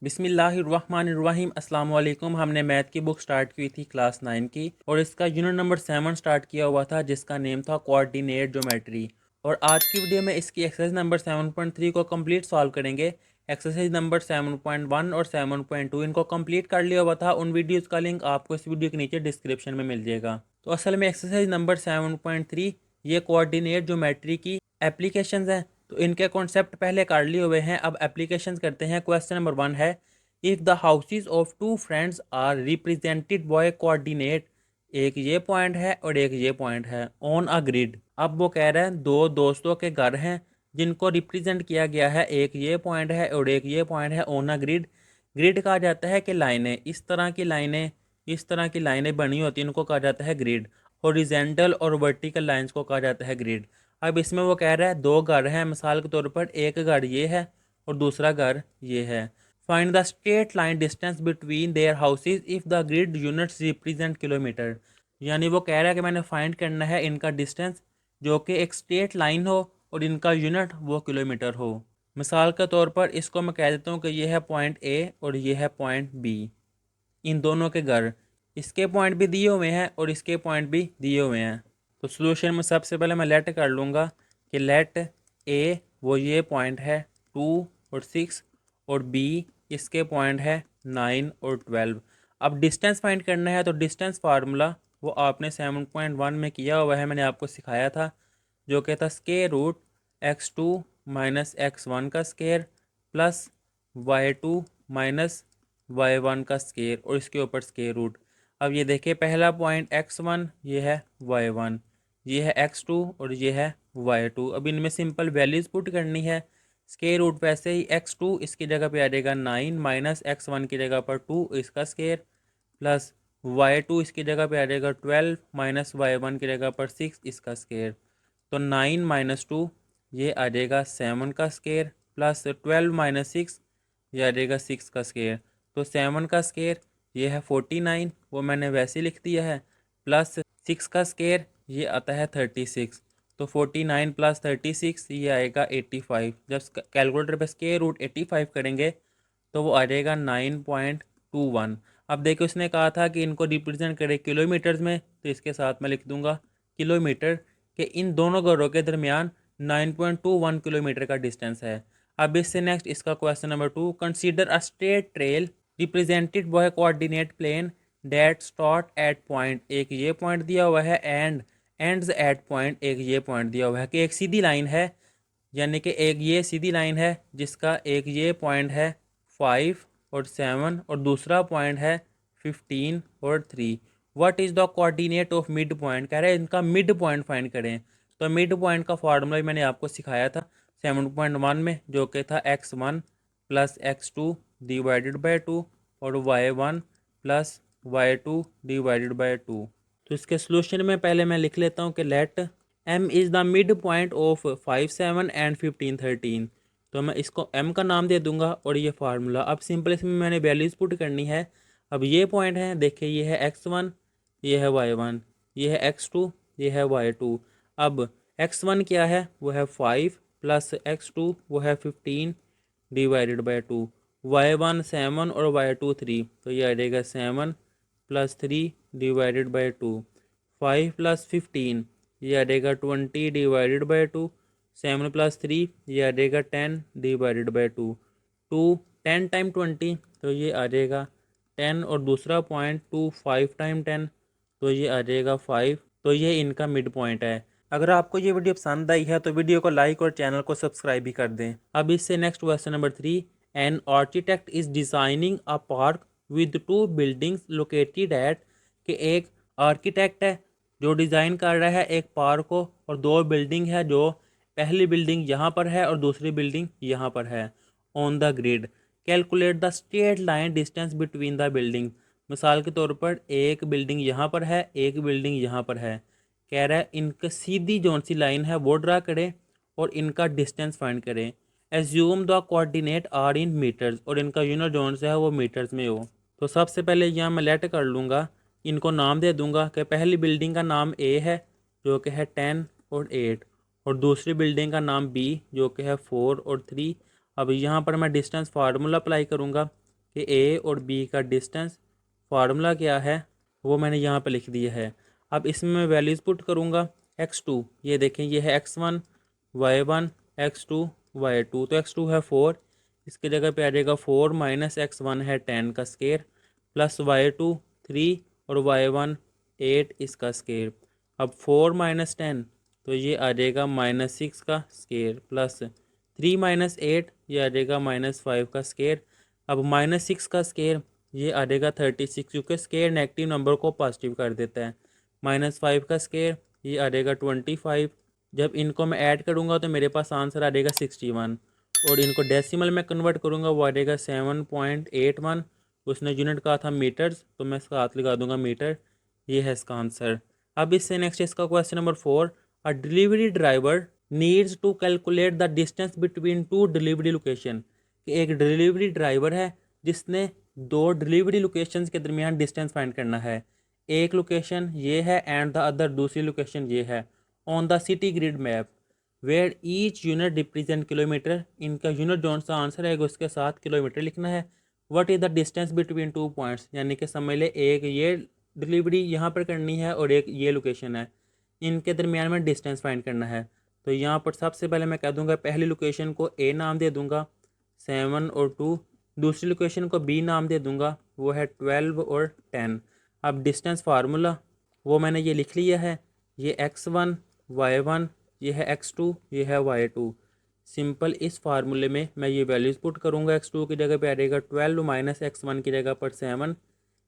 बिस्मिल्लाहिर्रहमानिर्रहीम अस्सलाम वालेकुम। हमने मैथ की बुक स्टार्ट की थी क्लास 9 की और इसका यूनिट नंबर 7 स्टार्ट किया हुआ था जिसका नेम था कोऑर्डिनेट ज्योमेट्री। और आज की वीडियो में इसकी एक्सरसाइज नंबर 7.3 को कंप्लीट सॉल्व करेंगे। एक्सरसाइज नंबर 7.1 और 7.2 इनको कंप्लीट कर लिया हुआ था। उन वीडियोज़ का लिंक आपको इस वीडियो के नीचे डिस्क्रिप्शन में मिल जाएगा। तो असल में एक्सरसाइज नंबर 7.3 ये कोऑर्डिनेट ज्योमेट्री की एप्लीकेशंस हैं। तो इनके कॉन्सेप्ट पहले कर लिए हुए हैं, अब एप्लीकेशंस करते हैं। क्वेश्चन नंबर 1 है, if the houses of two friends are represented by coordinate, एक ये पॉइंट है और एक ये पॉइंट है, ऑन अ ग्रिड। अब वो कह रहे हैं दो दोस्तों के घर हैं जिनको रिप्रेजेंट किया गया है, एक ये पॉइंट है और एक ये पॉइंट है, ऑन अ ग्रिड। ग्रिड कहा जाता है कि लाइनें, इस तरह की लाइनें बनी होती हैं, इनको कहा जाता है ग्रिड। हॉरिजॉन्टल और वर्टिकल लाइंस को कहा जाता है ग्रिड। अब इसमें वो कह रहा है दो घर हैं, मिसाल के तौर पर एक घर ये है और दूसरा घर ये है। Find the straight line distance between their houses if the grid units represent kilometre. यानी वो कह रहा है कि मैंने फाइंड करना है इनका डिस्टेंस जो कि एक स्ट्रेट लाइन हो और इनका यूनिट वो किलोमीटर हो। मिसाल के तौर पर इसको मैं कह देता हूँ कि ये है पॉइंट ए और ये है पॉइंट बी। इन दोनों के घर, इसके पॉइंट भी दिए हुए हैं और इसके पॉइंट भी दिए हुए हैं। तो सोल्यूशन में सबसे पहले मैं लेट कर लूँगा कि लेट ए वो ये पॉइंट है 2 और 6 और बी इसके पॉइंट है 9 और 12। अब डिस्टेंस फाइंड करना है तो डिस्टेंस फार्मूला वो आपने 7.1 में किया हुआ है, मैंने आपको सिखाया था, जो कि था square root x2 minus x1 का square plus y2 minus y1 का स्केयर और इसके ऊपर स्केयर रूट। अब ये देखिए पहला पॉइंट x1 ये है y1, ये है x2 और ये है y2। अब इनमें सिंपल वैल्यूज़ पुट करनी है। स्केयर रूट वैसे ही x2 इसकी जगह पे आ जाएगा 9 माइनस x1 की जगह पर 2 इसका स्केयर प्लस y2 इसकी जगह पे आ जाएगा 12 माइनस y1 की जगह पर 6 इसका स्केयर। तो 9 माइनस 2 ये आ जाएगा 7 का स्केयर प्लस 12 माइनस 6 ये आ जाएगा 6 का स्केयर। तो 7 का स्केयर ये है 49, वो मैंने वैसे लिख दिया है, प्लस 6 का स्केयर ये आता है 36। तो 49 प्लस 36 ये आएगा 85। जब कैलकुलेटर पे स्केयर रूट 85 करेंगे तो वो आ जाएगा 9.21। अब देखिए उसने कहा था कि इनको रिप्रेजेंट करे किलोमीटर्स में, तो इसके साथ मैं लिख दूंगा किलोमीटर, कि इन दोनों घरों के दरमियान 9.21 किलोमीटर का डिस्टेंस है। अब इससे नेक्स्ट इसका question number 2, consider a straight trail represented by coordinate plane that start at point, एक ये पॉइंट दिया हुआ है एंड एंड्स एट पॉइंट, एक ये पॉइंट दिया हुआ है कि एक सीधी लाइन है, यानी कि एक ये सीधी लाइन है जिसका एक ये पॉइंट है 5 और 7 और दूसरा पॉइंट है 15 और 3। What is the coordinate of mid point, कह रहे हैं इनका मिड पॉइंट फाइंड करें। तो मिड पॉइंट का फार्मूला भी मैंने आपको सिखाया था 7.1 में, जो कि था x1 plus x2 divided by 2 और y1 plus y2 divided by 2। तो इसके सोल्यूशन में पहले मैं लिख लेता हूँ कि let m is the mid point of 5 7 and 15 13। तो मैं इसको m का नाम दे दूंगा और ये फार्मूला। अब सिंपल इसमें मैंने वैल्यूज़ पुट करनी है। अब ये पॉइंट है, देखिए ये है x1, ये है y1, ये है x2, ये है y2। अब x1 क्या है, वो है 5 प्लस x2 वो है 15 डिवाइडेड बाई 2, y1 7 और y2 3। तो ये आ जाएगा 7 प्लस 3 डिवाइडेड बाई 2, 5 प्लस 15 ये आ जाएगा 20 डिवाइडेड बाई 2, 7 प्लस 3 ये आ जाएगा 10 डिवाइडेड बाई 2, 2 10 टाइम 20 तो ये आ जाएगा 10 और दूसरा पॉइंट 2 5 टाइम 10 तो ये आ जाएगा 5। तो ये इनका मिड पॉइंट है। अगर आपको ये वीडियो पसंद आई है तो वीडियो को लाइक और चैनल को सब्सक्राइब भी कर दें। अब इससे next question number 3, an architect is designing a park with 2 buildings located at, कि एक आर्किटेक्ट है जो डिज़ाइन कर रहा है एक पार्क को और दो बिल्डिंग है, जो पहली बिल्डिंग यहाँ पर है और दूसरी बिल्डिंग यहाँ पर है, on the grid calculate the straight line distance between the building. मिसाल के तौर पर एक बिल्डिंग यहाँ पर है, एक बिल्डिंग यहाँ पर है, कह रहा है इनका सीधी जौन सी लाइन है वो ड्रा करें और इनका डिस्टेंस फाइंड करें। Assume the coordinate are in meters, और इनका यूनिट जौन सा है वो मीटर्स में हो। तो सबसे पहले यहाँ मैं लेट कर लूँगा, इनको नाम दे दूँगा कि पहली बिल्डिंग का नाम ए है जो कि है 10 और 8, और दूसरी बिल्डिंग का नाम बी जो कि है 4 और 3। अब यहाँ पर मैं डिस्टेंस फार्मूला अप्लाई करूँगा कि ए और बी का डिस्टेंस फार्मूला क्या है वो मैंने यहाँ पे लिख दिया है। अब इसमें मैं वैल्यूज़ पुट करूँगा। x2 ये देखें, ये है x1 y1 x2 y2, तो x2 है 4, इसकी जगह पे आ जाएगा 4 माइनस x1 है 10 का स्केयर प्लस y2 3 और y1 8 इसका स्केयर। अब 4 माइनस 10 तो ये आ जाएगा -6 का स्केयर प्लस 3 माइनस 8 ये आ जाएगा -5 का स्केयर। अब -6 का स्केयर ये आ जाएगा 36, क्योंकि स्केयर नेगेटिव नंबर को पॉजिटिव कर देता है। -5 का स्केयर ये आ जाएगा 25। जब इनको मैं ऐड करूँगा तो मेरे पास आंसर आ जाएगा 61, और इनको डेसिमल में कन्वर्ट करूँगा वो आ जाएगा 7.81। उसने यूनिट कहा था मीटर्स, तो मैं इसका हाथ लगा दूंगा मीटर। ये है इसका आंसर। अब इससे नेक्स्ट इसका question number 4, a delivery driver needs to calculate the distance between two delivery location. कि एक डिलीवरी ड्राइवर है जिसने दो डिलीवरी लोकेशंस के दरमियान डिस्टेंस फाइंड करना है। एक लोकेशन ये है एंड द अदर दूसरी लोकेशन ये है। On the city grid map where each unit represent kilometer, इनका यूनिट जोन सा आंसर है उसके साथ किलोमीटर लिखना है। What is the distance between two points, यानी कि समझ ले एक ये डिलीवरी यहाँ पर करनी है और एक ये लोकेशन है, इनके दरमियान में डिस्टेंस फाइंड करना है। तो यहाँ पर सबसे पहले मैं कह दूंगा पहली लोकेशन को ए नाम दे दूंगा 7 और 2, दूसरी लोकेशन को बी नाम दे दूंगा वो है 12 और 10। अब डिस्टेंस फार्मूला वो मैंने ये लिख लिया है, ये x1 y1 ये है x2 ये है y2। सिंपल इस फार्मूले में मैं ये वैल्यूज़ पुट करूँगा। x2 की जगह पे आ जाएगा 12 माइनस x1 की जगह पर 7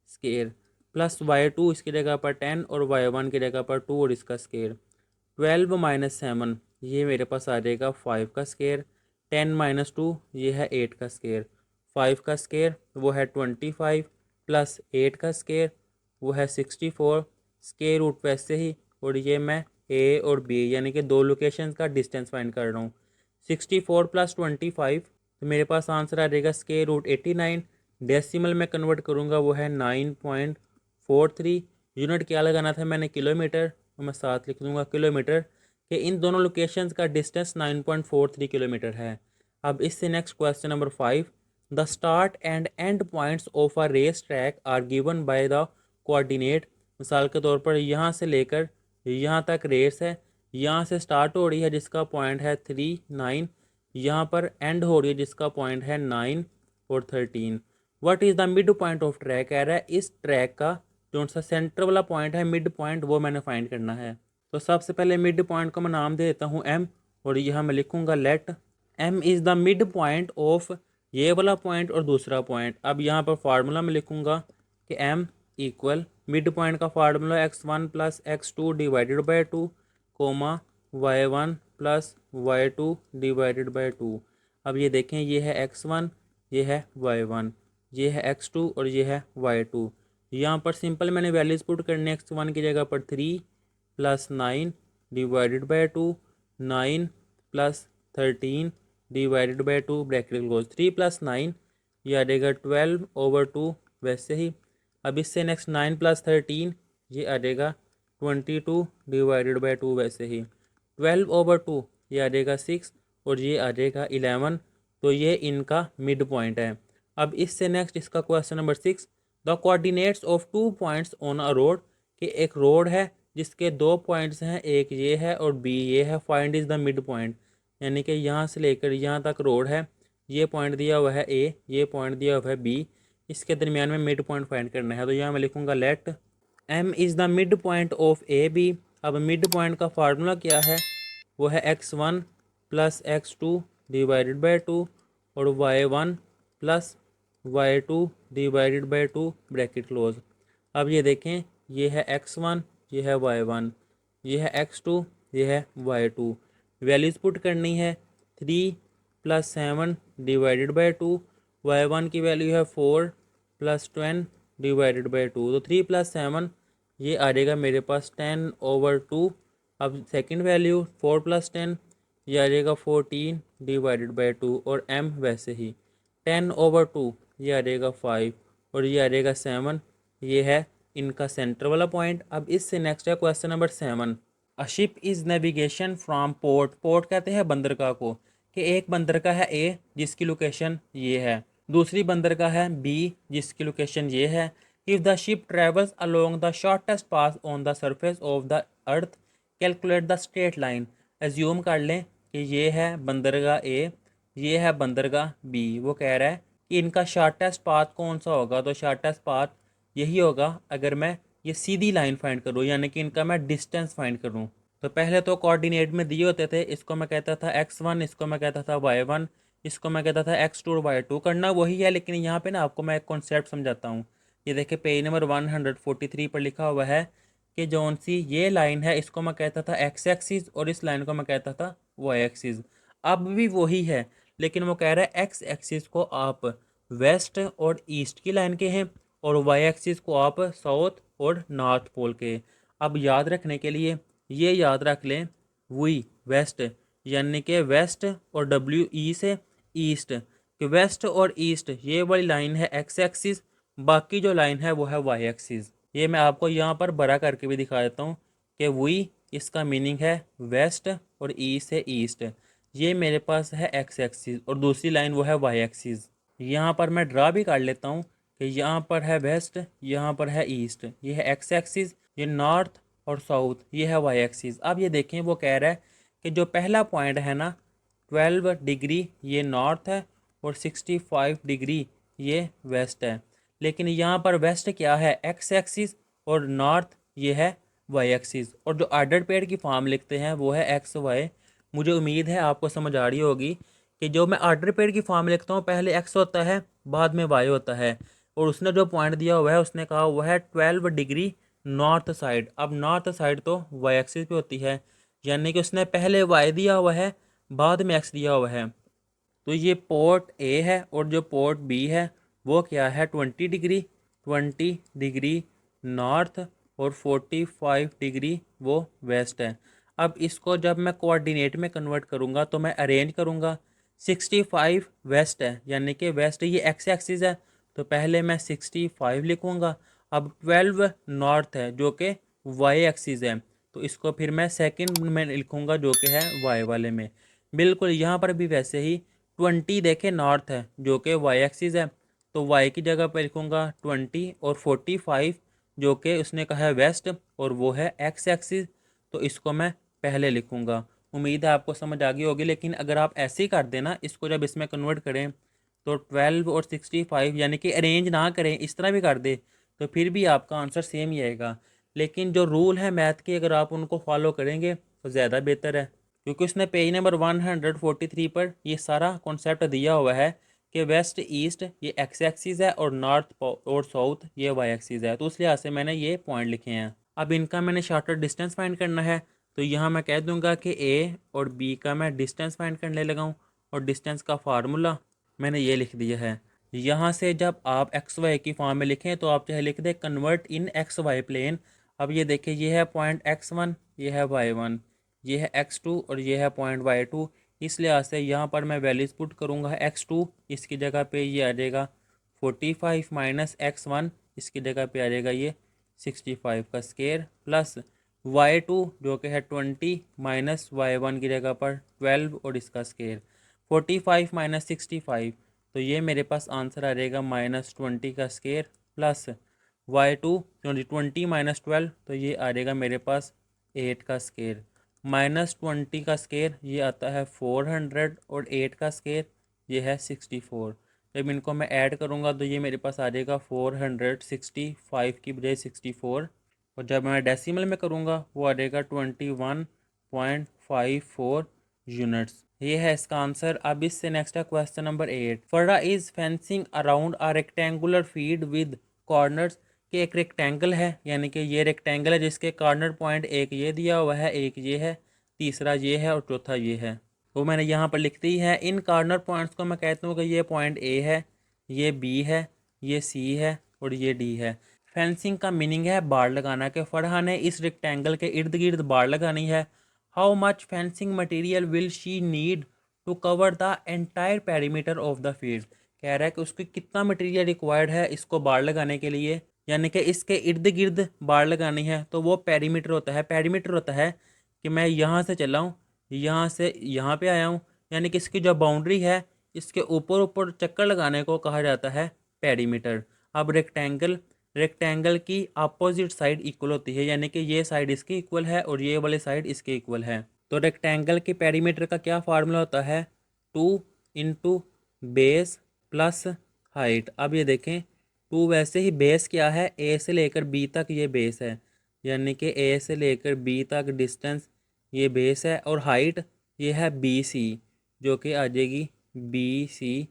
स्केयर प्लस y2 इसकी जगह पर 10 और y1 की जगह पर 2 और इसका स्केयर। 12 माइनस 7 ये मेरे पास आ जाएगा 5 का स्केयर, 10 माइनस 2 ये है 8 का स्केयर, 5 का स्केयर वो है 25 प्लस 8 का स्केयर वो है 64 स्केयर रूट वैसे ही। और ये मैं ए और बी यानी कि दो लोकेशन का डिस्टेंस फाइंड कर रहा हूँ। 64 प्लस 25 तो मेरे पास आंसर आ जाएगा स्केयर रूट 89। डेसिमल में कन्वर्ट करूँगा वो है 9.43। यूनिट क्या लगाना था मैंने किलोमीटर, तो मैं साथ लिख दूँगा किलोमीटर, कि इन दोनों लोकेशंस का डिस्टेंस 9.43 किलोमीटर है। अब इससे next question number 5, the start and end points of a race track are given by the coordinate. मिसाल के तौर पर यहाँ से लेकर यहाँ तक रेस है, यहाँ से स्टार्ट हो रही है जिसका पॉइंट है 3 9, यहाँ पर एंड हो रही है जिसका पॉइंट है 9 और 13। What is the mid point of track, कह रहा है इस ट्रैक का जो सा सेंटर वाला पॉइंट है मिड पॉइंट वो मैंने फाइंड करना है। तो सबसे पहले मिड पॉइंट को मैं नाम दे देता हूँ एम, और यहाँ मैं लिखूँगा let m is the mid point of ये वाला पॉइंट और दूसरा पॉइंट। अब यहाँ पर फार्मूला में लिखूँगा कि एम इक्वल मिड पॉइंट का formula x1 plus x2 divided by 2 comma y1 plus y2 divided by 2। अब ये देखें ये है x1 ये है y1 ये है x2 और ये है y2। यहाँ पर सिंपल मैंने वैल्यूज पुट करने x1 की जगह पर 3 plus 9 divided by 2, 9 plus 13 divided by 2 bracket close, 3 plus 9 ये आ जाएगा 12 ओवर 2 वैसे ही। अब इससे नेक्स्ट 9 प्लस 13 ये आ जाएगा 22 डिवाइडेड बाई 2 वैसे ही। 12 ओवर 2 ये आ जाएगा 6 और ये आ जाएगा 11। तो ये इनका मिड पॉइंट है। अब इससे नेक्स्ट इसका question number 6, the coordinates of 2 points on a road. कि एक रोड है जिसके दो पॉइंट्स हैं, एक ये है और बी ये है। Find is the mid point, यानी कि यहाँ से लेकर यहाँ तक रोड है, ये पॉइंट दिया हुआ है ए, ये पॉइंट दिया हुआ है बी, इसके दरमियान में मिड पॉइंट फाइंड करना है। तो यहाँ मैं लिखूँगा let m is the mid point of a b. अब मिड पॉइंट का फार्मूला क्या है, वो है x1 plus x2 divided by 2 और y1 plus y2 divided by 2 bracket close. अब ये देखें ये है x1 ये है y1 ये है x2 ये है y2। वैल्यूज़ पुट करनी है 3 प्लस 7 डिवाइडेड बाई 2, y1 की वैल्यू है 4 प्लस 10 डिवाइडेड बाई 2। तो 3 प्लस 7 ये आ जाएगा मेरे पास 10 ओवर 2। अब सेकंड वैल्यू 4 प्लस 10 ये आ जाएगा 14 डिवाइडेड बाई 2 और m वैसे ही 10 ओवर 2 ये आ जाएगा 5 और ये आ जाएगा 7। ये है इनका सेंटर वाला पॉइंट। अब इससे नेक्स्ट है question number 7, a ship is navigation from port. Port कहते हैं बंदरगाह को। कि एक बंदरगाह है ए जिसकी लोकेशन ये है, दूसरी बंदरगाह है बी, जिसकी लोकेशन ये है। If the ship travels along the shortest pass on the surface of the earth, calculate the straight line. Assume कर लें कि ये है बंदरगाह ए, ये है बंदरगाह बी। वो कह रहा है कि इनका शॉर्टेस्ट पाथ कौन सा होगा, तो शॉर्टेस्ट पाथ यही होगा अगर मैं ये सीधी लाइन फाइंड करूँ, यानी कि इनका मैं डिस्टेंस फाइंड करूँ। तो पहले तो कोऑर्डिनेट में दिए होते थे, इसको मैं कहता था x1, इसको मैं कहता था y1, इसको मैं कहता था x2 और y2। करना वही है, लेकिन यहाँ पे ना आपको मैं एक कॉन्सेप्ट समझाता हूँ। ये देखिए पेज नंबर 143 पर लिखा हुआ है कि जौन सी ये लाइन है इसको मैं कहता था x एक्सिस और इस लाइन को मैं कहता था y एक्सिस। अब भी वही है, लेकिन वो कह रहा है x एक्सिस को आप वेस्ट और ईस्ट की लाइन के हैं और y एक्सिस को आप साउथ और नॉर्थ पोल के। अब याद रखने के लिए ये याद रख लें, वी वेस्ट यानी कि वेस्ट और डब्ल्यू ई से ईस्ट, कि वेस्ट और ईस्ट ये वाली लाइन है एक्स एक्सिस, बाकी जो लाइन है वो है वाई एक्सिस। ये मैं आपको यहाँ पर बड़ा करके भी दिखा देता हूँ कि वी इसका मीनिंग है वेस्ट और ई से ईस्ट, ये मेरे पास है एक्स एक्सिस और दूसरी लाइन वो है वाई एक्सिस। यहाँ पर मैं ड्रा भी कर लेता हूँ कि यहाँ पर है वेस्ट, यहाँ पर है ईस्ट, ये है एक्स एक्सिस, ये नॉर्थ और साउथ, ये है वाई एक्सिस। अब ये देखें वो कह रहा है कि जो पहला पॉइंट है ना 12 डिग्री ये नॉर्थ है और 65 डिग्री ये वेस्ट है, लेकिन यहाँ पर वेस्ट क्या है एक्स एक्सिस और नॉर्थ ये है वाई एक्सिस, और जो ऑर्डर पेयर की फॉर्म लिखते हैं वो है एक्स वाई। मुझे उम्मीद है आपको समझ आ रही होगी कि जो मैं ऑर्डर पेयर की फॉर्म लिखता हूँ पहले एक्स होता है बाद में वाई होता है, और उसने जो पॉइंट दिया हुआ है उसने कहा हुआ है 12 डिग्री नॉर्थ साइड। अब नॉर्थ साइड तो वाई एक्सिस पे होती है, यानी कि उसने पहले वाई दिया हुआ है बाद में एक्स दिया हुआ है। तो ये पोर्ट ए है और जो पोर्ट बी है वो क्या है 20 डिग्री नॉर्थ और 45 डिग्री वो वेस्ट है। अब इसको जब मैं कोऑर्डिनेट में कन्वर्ट करूँगा तो मैं अरेंज करूँगा। 65 वेस्ट है, यानी कि वेस्ट ये एक्स एक्सिस है, तो पहले मैं 65 लिखूँगा। अब 12 नॉर्थ है जो कि वाई एक्सिस है, तो इसको फिर मैं सेकंड में लिखूँगा जो कि है वाई वाले में। बिल्कुल यहाँ पर भी वैसे ही 20 देखे नॉर्थ है जो कि वाई एक्सिस है, तो वाई की जगह पर लिखूँगा 20, और 45 जो कि उसने कहा है वेस्ट और वो है एक्स एक्सिस, तो इसको मैं पहले लिखूँगा। उम्मीद है आपको समझ आ गई होगी, लेकिन अगर आप ऐसे ही कर देना इसको जब इसमें कन्वर्ट करें तो 12 और 65 यानी कि अरेंज ना करें इस तरह भी कर दे तो फिर भी आपका आंसर सेम ही आएगा। लेकिन जो रूल है मैथ के अगर आप उनको फॉलो करेंगे तो ज़्यादा बेहतर है, क्योंकि उसने पेज नंबर 143 पर ये सारा कॉन्सेप्ट दिया हुआ है कि वेस्ट ईस्ट ये एक्स एक्सिस है और नॉर्थ और साउथ ये वाई एक्सिस है, तो उस लिहाज से मैंने ये पॉइंट लिखे हैं। अब इनका मैंने शॉर्टर डिस्टेंस फाइंड करना है, तो यहाँ मैं कह दूंगा कि ए और बी का मैं डिस्टेंस फाइंड करने लगा हूँ, और डिस्टेंस का फार्मूला मैंने ये लिख दिया है। यहाँ से जब आप एक्स वाई की फॉर्म में लिखें तो आप चाहे लिख दें convert in x y plane. अब ये देखिए ये है पॉइंट x1, ये है y1, ये है x2 और ये है पॉइंट y2। इस लिहाज से यहाँ पर मैं वैल्यूज़ पुट करूँगा x2 इसकी जगह पे ये आ जाएगा 45 माइनस x1 इसकी जगह पे आ जाएगा ये 65 का स्केयर, प्लस y2 जो कि है 20 माइनस y1 की जगह पर 12 और इसका स्केयर 45 माइनस 65, तो ये मेरे पास आंसर आ जाएगा -20 का स्केयर, प्लस y2 20 माइनस 12, तो ये आ जाएगा मेरे पास 8 का स्केयर, -20 का स्केयर ये आता है 400 और 8 का स्केयर ये है 64। जब इनको मैं ऐड करूँगा तो ये मेरे पास आ जाएगा 465 की बजाय 64, और जब मैं डेसिमल में करूँगा वो आ जाएगा 21.54 यूनिट्स। ये है इसका आंसर। अब इससे नेक्स्ट है क्वेश्चन नंबर 8। फरा is fencing around a rectangular field with corners, के एक रेक्टेंगल है, यानी कि ये रेक्टेंगल है जिसके कॉर्नर पॉइंट एक ये दिया हुआ है, एक ये है, तीसरा ये है और चौथा ये है। वो मैंने यहाँ पर लिख दी है। इन कॉर्नर पॉइंट्स को मैं कहता हूँ कि ये पॉइंट ए है, ये बी है, ये सी है और ये डी है। फेंसिंग का मीनिंग है बाड़ लगाना, के फरहा ने इस रेक्टेंगल के इर्द गिर्द बाड़ लगानी है। How much fencing material will she need to cover the entire perimeter of the field, कह रहा है कि उसको कितना मटेरियल रिक्वायर्ड है इसको बाड़ लगाने के लिए, यानी कि इसके इर्द गिर्द बाड़ लगानी है। तो वो पेरीमीटर होता है, पेरीमीटर होता है कि मैं यहाँ से चला हूँ, यहाँ से यहाँ पे आया हूँ, यानी कि इसकी जो बाउंड्री है इसके ऊपर ऊपर चक्कर लगाने को कहा जाता है पेरीमीटर। अब रेक्टेंगल की अपोजिट साइड इक्वल होती है, यानी कि ये साइड इसकी इक्वल है और ये वाली साइड इसके इक्वल है। तो रेक्टेंगल के पेरीमीटर का क्या फार्मूला होता है? 2 बेस प्लस हाइट। अब ये देखें, 2 वैसे ही बेस क्या है, ए से लेकर बी तक ये बेस है, यानी कि ए से लेकर बी तक डिस्टेंस ये बेस है, और हाइट ये है बी सी, जो कि आ जाएगी बी सी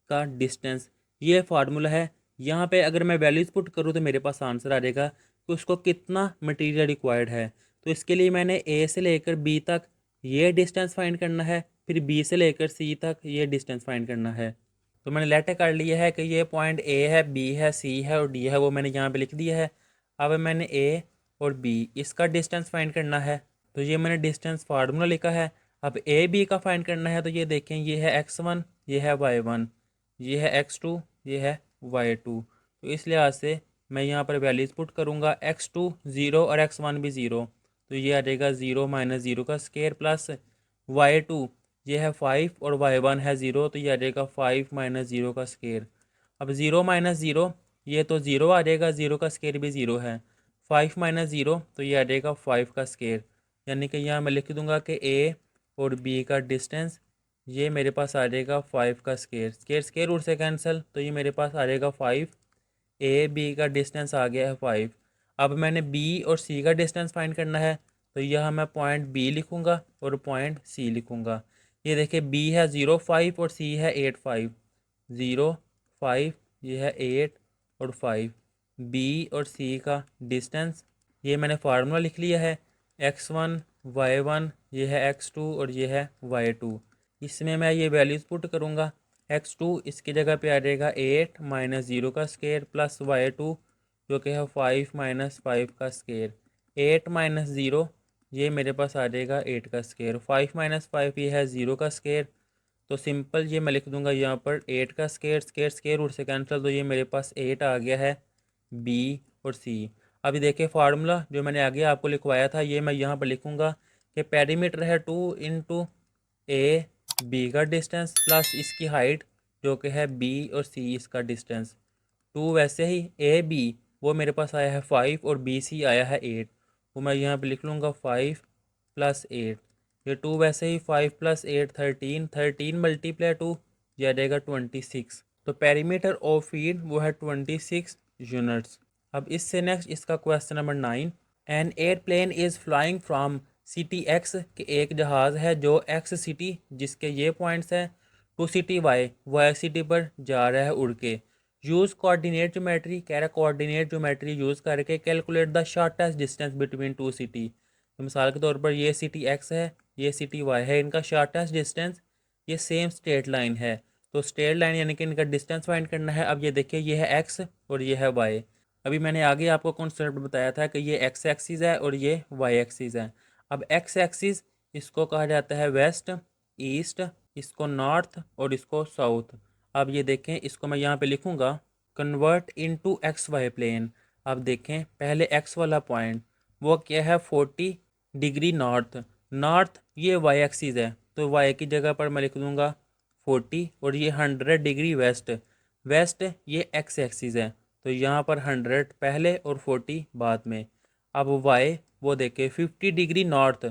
का डिस्टेंस। ये फार्मूला है। यहाँ पे अगर मैं वैल्यूज़ पुट करूँ तो मेरे पास आंसर आ जाएगा कि उसको कितना मटेरियल रिक्वायर्ड है। तो इसके लिए मैंने ए से लेकर बी तक ये डिस्टेंस फाइंड करना है, फिर बी से लेकर सी तक ये डिस्टेंस फाइंड करना है। तो मैंने लेटर कर लिया है कि ये पॉइंट ए है, बी है, सी है और डी है, वो मैंने यहाँ पे लिख दिया है। अब मैंने ए और बी इसका डिस्टेंस फाइंड करना है, तो ये मैंने डिस्टेंस फार्मूला लिखा है। अब ए बी का फाइंड करना है, तो ये देखें, ये है x1, ये है y1, ये है x2, ये है y2। तो इस लिहाज से मैं यहाँ पर वैल्यूज़ पुट करूँगा, x2 0 और x1 भी 0, तो ये आ जाएगा 0 माइनस 0 का स्केयर प्लस y2 ये है 5 और y1 है 0, तो ये आ जाएगा 5 माइनस 0 का स्केयर। अब 0 माइनस 0 ये तो 0 आ जाएगा, 0 का स्केयर भी 0 है, 5 माइनस 0 तो ये आ जाएगा 5 का स्केयर। यानी कि यहाँ मैं लिख दूंगा कि ए और बी का डिस्टेंस ये मेरे पास आ जाएगा 5 का स्केयर, स्केयर रूट से कैंसिल, तो ये मेरे पास आ जाएगा 5। ए बी का डिस्टेंस आ गया है 5। अब मैंने बी और सी का डिस्टेंस फाइंड करना है, तो यह मैं पॉइंट बी लिखूँगा और पॉइंट सी लिखूँगा। ये देखिए, बी है 0 5 और सी है 8 5, 0 5 ये है 8 और 5। बी और सी का डिस्टेंस ये मैंने फार्मूला लिख लिया है, x1 y1 ये है x2 और ये है y2। इसमें मैं ये वैल्यूज़ पुट करूँगा, x2 इसकी जगह पे आ जाएगा 8 माइनस 0 का स्केयर प्लस y2 जो कि है 5 माइनस 5 का स्केयर। 8 माइनस 0 ये मेरे पास आ जाएगा 8 का स्केयर, 5 माइनस 5 ये है 0 का स्केयर। तो सिंपल ये मैं लिख दूंगा यहाँ पर 8 का स्केयर, स्केयर रूट से कैंसिल, तो ये मेरे पास 8 आ गया है बी और सी। अभी देखिए, फार्मूला जो मैंने आगे आपको लिखवाया था ये मैं यहाँ पर लिखूँगा कि पेरीमीटर है 2 ए बी का डिस्टेंस प्लस इसकी हाइट जो कि है बी और सी इसका डिस्टेंस। 2 वैसे ही ए बी वो मेरे पास आया है 5 और बी सी आया है 8, वो मैं यहाँ पे लिख लूँगा 5 प्लस 8। ये 2 वैसे ही 5 प्लस 8 13, 13 मल्टीप्लाई 2 ये आ जाएगा 26। तो पेरीमीटर ऑफ फीड वो है 26 यूनिट्स। अब इससे नेक्स्ट इसका question number 9, an airplane is flying from city x, कि एक जहाज़ है जो एक्स सिटी जिसके ये पॉइंट्स हैं टू सिटी वाई सिटी पर जा रहा है उड़ के। यूज़ कोऑर्डिनेट ज्योमेट्री, कह रहा है कोऑर्डिनेट ज्योमेट्री यूज़ करके calculate the shortest distance between to city. तो मिसाल के तौर पर ये सिटी एक्स है, ये सिटी वाई है, इनका शॉर्टेस्ट डिस्टेंस ये सेम स्ट्रेट लाइन है, तो स्ट्रेट लाइन यानी कि इनका डिस्टेंस फाइंड करना है। अब ये देखिए, ये है एक्स और ये है वाई। अभी मैंने आगे आपको कॉन्सेप्ट बताया था कि ये एक्स एक्सिस है और ये वाई एक्सिस है। अब एक्स एक्सिस इसको कहा जाता है वेस्ट, ईस्ट, इसको नॉर्थ और इसको साउथ। अब ये देखें, इसको मैं यहाँ पे लिखूँगा convert into x y plane. अब देखें, पहले एक्स वाला पॉइंट वो क्या है 40 डिग्री नॉर्थ, नॉर्थ ये वाई एक्सिस है, तो वाई की जगह पर मैं लिख दूँगा 40, और ये 100 डिग्री वेस्ट, वेस्ट ये एक्स एक्सिस है, तो यहाँ पर 100 पहले और 40 बाद में। अब वाई वो देखे 50 डिग्री नॉर्थ,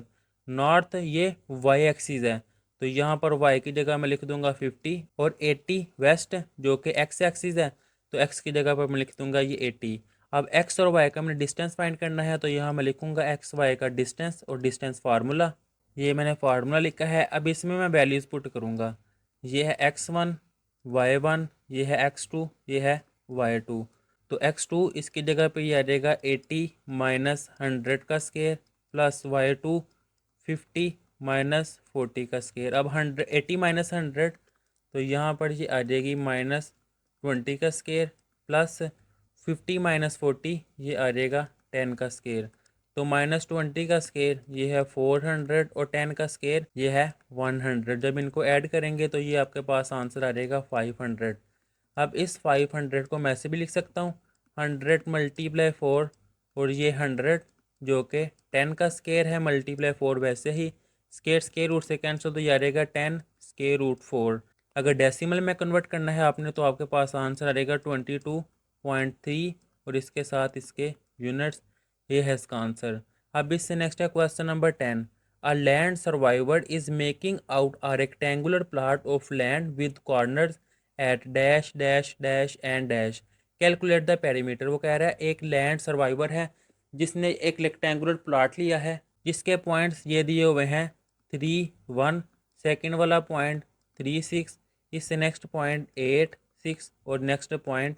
नॉर्थ ये वाई एक्सिस है, तो यहाँ पर वाई की जगह मैं लिख दूंगा 50, और 80 वेस्ट जो कि एक्स एक्सिस है, तो एक्स की जगह पर मैं लिख दूंगा ये 80। अब एक्स और वाई का मैंने डिस्टेंस फाइंड करना है, तो यहाँ मैं लिखूंगा एक्स वाई का डिस्टेंस और डिस्टेंस फार्मूला, ये मैंने फार्मूला लिखा है। अब इसमें मैं वैल्यूज़ पुट करूँगा, ये है x1 y1, ये है x2, ये है y2। तो x2 इसकी जगह पे ये आ जाएगा 80 माइनस 100 का स्केयर प्लस y2 50 माइनस 40 का स्केयर। अब 80 माइनस 100, तो यहाँ पर ये आ जाएगी माइनस 20 का स्केयर प्लस 50 माइनस 40 ये आ जाएगा 10 का स्केयर। तो माइनस 20 का स्केयर ये है 400 और 10 का स्केयर ये है 100। जब इनको ऐड करेंगे तो ये आपके पास आंसर आ जाएगा 500। अब इस 500 को मैं ऐसे भी लिख सकता हूँ 100 मल्टीप्लाई 4 और ये 100 जो कि 10 का स्केयर है मल्टीप्लाई 4, वैसे ही स्केयर रूट से कैंसिल, तो ये आ जाएगा 10 स्केयर रूट 4। अगर डेसिमल में कन्वर्ट करना है आपने तो आपके पास आंसर आ जाएगा 22.3 और इसके साथ इसके यूनिट्स। ये है इसका आंसर। अब इससे नेक्स्ट है question number 10। A land survivor is making out a rectangular plot of land with corners at dash dash dash and dash, calculate the perimeter. वो कह रहा है एक लैंड सर्वाइवर है जिसने एक रेक्टेंगुलर प्लॉट लिया है जिसके पॉइंट्स ये दिए हुए हैं 3, 1, सेकेंड वाला पॉइंट 3, 6, इससे नेक्स्ट पॉइंट 8, 6 और नेक्स्ट पॉइंट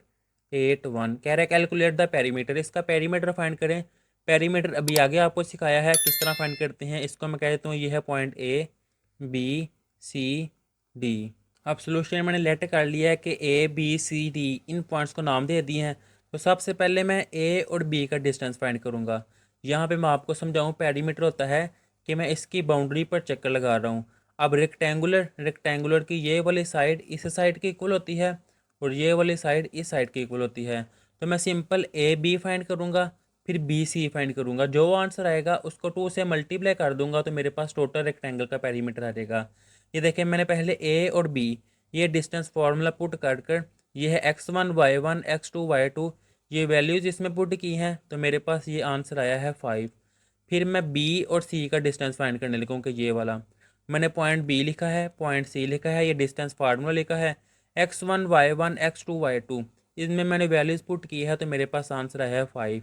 8, 1। कह रहा है कैलकुलेट द पेरीमीटर, इसका पेरीमीटर फाइंड करें। पेरीमीटर अभी आगे आपको सिखाया है किस तरह फाइंड करते हैं। इसको मैं कह देता हूँ ये है point A, B, C, D। अब सोल्यूशन मैंने लेट कर लिया है कि A, B, C, D in points को नाम दे दिए हैं। तो सबसे पहले मैं A और B का डिस्टेंस फाइंड करूँगा। यहाँ पे मैं आपको समझाऊँ पेरीमीटर होता है कि मैं इसकी बाउंड्री पर चक्कर लगा रहा हूँ। अब रेक्टेंगुलर की ये वाली साइड इस साइड की इक्वल होती है और ये वाली साइड इस साइड की इक्वल होती है। तो मैं सिंपल A B फाइंड करूँगा, फिर B C फाइंड करूँगा। जो आंसर आएगा उसको 2 से मल्टीप्लाई कर दूंगा तो मेरे पास टोटल रेक्टेंगल का पेरीमीटर आ जाएगा। ये देखें मैंने पहले A और B ये डिस्टेंस फार्मूला पुट कर ये है x1 y1 x2 y2 ये वैल्यूज़ इसमें पुट की हैं तो मेरे पास ये आंसर आया है 5। फिर मैं B और C का डिस्टेंस फाइंड करने लगूँ कि ये वाला मैंने पॉइंट B लिखा है, पॉइंट C लिखा है, ये डिस्टेंस फार्मूला लिखा है x1 y1 x2 y2। इसमें मैंने वैल्यूज़ पुट की है तो मेरे पास आंसर आया है 5।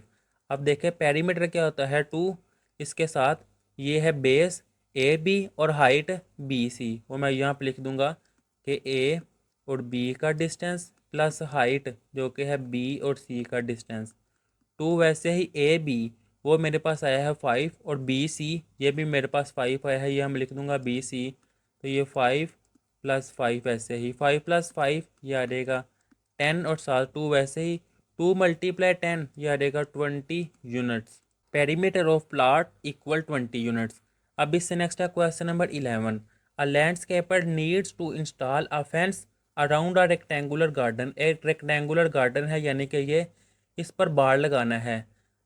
अब देखें पेरीमीटर क्या होता है 2, इसके साथ ये है बेस AB और हाइट BC। वो मैं यहाँ पे लिख दूंगा कि A और B का डिस्टेंस प्लस हाइट जो कि है B और C का डिस्टेंस 2। वैसे ही AB वो मेरे पास आया है 5 और BC ये भी मेरे पास 5 आया है, ये हम लिख दूंगा BC। तो ये 5 + 5 ऐसे ही 5 + 5 ये आ जाएगा 10 और साथ 2 वैसे ही 2 × 10 ये आ जाएगा 20 units. Perimeter of plot equal 20 units. अब इससे नेक्स्ट है question number 11। A landscaper needs to install a fence around a rectangular garden. एक रेक्टेंगुलर गार्डन है यानी कि ये इस पर बाड़ लगाना है।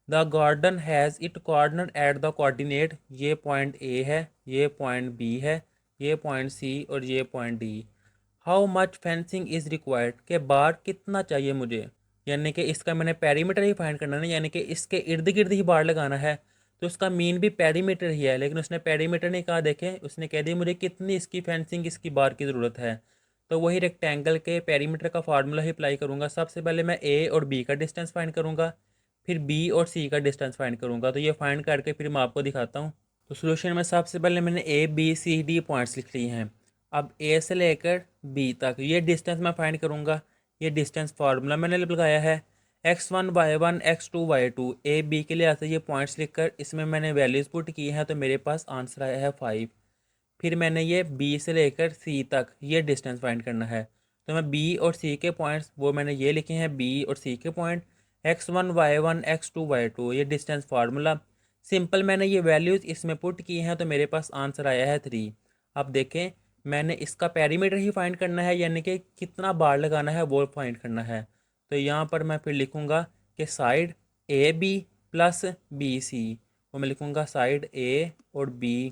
The garden has it corner at the coordinate, ये पॉइंट A है, ये पॉइंट B है, ये पॉइंट C और ये point D। How much fencing is required, के बाड़ कितना चाहिए मुझे। यानी कि इसका मैंने पेरीमीटर ही फाइंड करना है यानी कि इसके इर्द गिर्द ही बाड़ लगाना है। तो उसका मीन भी पेरीमीटर ही है लेकिन उसने पेरीमीटर नहीं कहा, देखें उसने कह दिया मुझे कितनी इसकी फेंसिंग इसकी बार की ज़रूरत है। तो वही रेक्टेंगल के पेरीमीटर का फार्मूला ही अप्लाई करूँगा। सबसे पहले मैं A और B का डिस्टेंस फाइंड करूँगा, फिर B और C का डिस्टेंस फाइंड करूँगा। तो ये फाइंड करके फिर मैं आपको दिखाता हूँ। तो सोल्यूशन में सबसे पहले मैंने A B C D points लिख लिए हैं। अब A से लेकर B तक ये डिस्टेंस मैं फाइंड करूँगा। ये डिस्टेंस फार्मूला मैंने लगाया है x1 y1 x2 y2 A B के लिए आता है। ये पॉइंट्स लिखकर इसमें मैंने वैल्यूज़ पुट की हैं तो मेरे पास आंसर आया है 5। फिर मैंने ये B से लेकर C तक ये डिस्टेंस फाइंड करना है। तो मैं B और C के पॉइंट्स वो मैंने ये लिखे हैं B और C के point x1 y1 x2 y2 ये डिस्टेंस फार्मूला सिंपल मैंने ये वैल्यूज़ इसमें पुट की हैं तो मेरे पास आंसर आया है 3। अब देखें मैंने इसका पेरीमीटर ही फाइंड करना है यानी कि कितना बार लगाना है वो फाइंड करना है। तो यहाँ पर मैं फिर लिखूँगा कि साइड AB प्लस BC, वो मैं लिखूँगा साइड A और B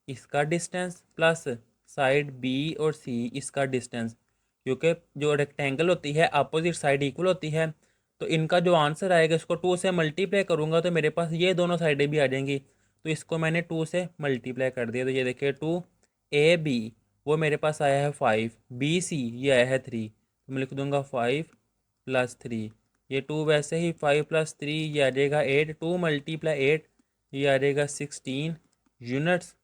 इसका डिस्टेंस प्लस साइड B और C इसका डिस्टेंस। क्योंकि जो रेक्टेंगल होती है अपोजिट साइड इक्वल होती है तो इनका जो आंसर आएगा इसको 2 से मल्टीप्लाई करूँगा तो मेरे पास ये दोनों साइडें भी आ जाएंगी। तो इसको मैंने 2 से मल्टीप्लाई कर दिया तो ये देखिए 2AB वो मेरे पास आया है 5, BC ये आया है 3। तो मैं लिख दूंगा 5 + 3 ये 2 वैसे ही 5 + 3 ये आ जाएगा 8, 2 × 8 ये आ जाएगा 16 यूनिट्स।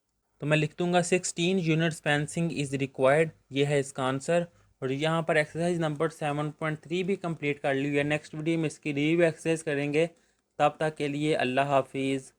तो मैं लिख दूंगा 16 यूनिट्स फेंसिंग इज़ रिक्वायर्ड, ये है इसका आंसर। और यहाँ पर एक्सरसाइज नंबर 7.3 भी कंप्लीट कर ली है। नेक्स्ट वीडियो में इसकी रिव्यू एक्सरसाइज करेंगे। तब तक के लिए अल्लाह हाफिज़।